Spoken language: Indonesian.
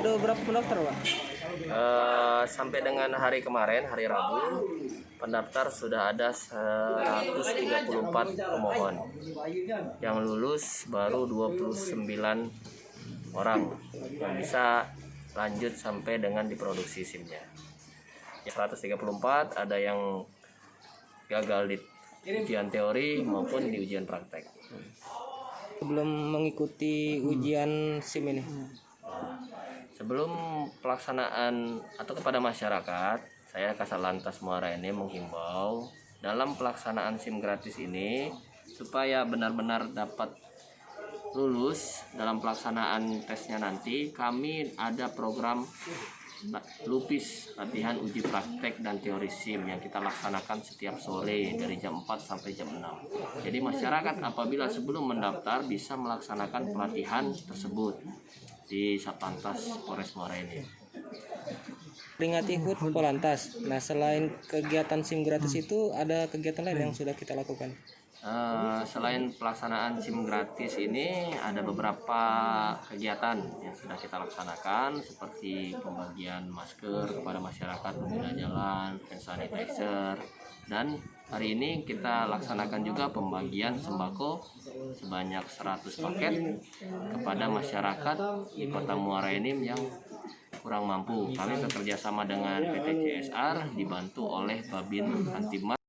ada berapa pendaftar, Pak? Sampai dengan hari kemarin, hari Rabu, pendaftar sudah ada 134 pemohon. Yang lulus baru 29 orang yang bisa lanjut sampai dengan diproduksi SIM-nya. 134 ada yang gagal di ujian teori maupun di ujian praktek. Belum mengikuti ujian SIM ini. Sebelum pelaksanaan atau kepada masyarakat, saya Kasat Lantas Muara Enim menghimbau dalam pelaksanaan SIM gratis ini supaya benar-benar dapat lulus dalam pelaksanaan tesnya nanti. Kami ada program Lupis, latihan uji praktek dan teori SIM yang kita laksanakan setiap sore dari jam 4 sampai jam 6. Jadi masyarakat apabila sebelum mendaftar bisa melaksanakan pelatihan tersebut di Satlantas Polres Muara Enim. Peringati HUT Polantas. Nah, selain kegiatan SIM gratis itu ada kegiatan lain yang sudah kita lakukan. Selain pelaksanaan SIM gratis ini ada beberapa kegiatan yang sudah kita laksanakan seperti pembagian masker kepada masyarakat pengguna jalan, hand sanitizer, dan hari ini kita laksanakan juga pembagian sembako sebanyak 100 paket kepada masyarakat di Kota Muara Enim yang kurang mampu. Kami bekerja sama dengan PT CSR dibantu oleh Babin Kantimas.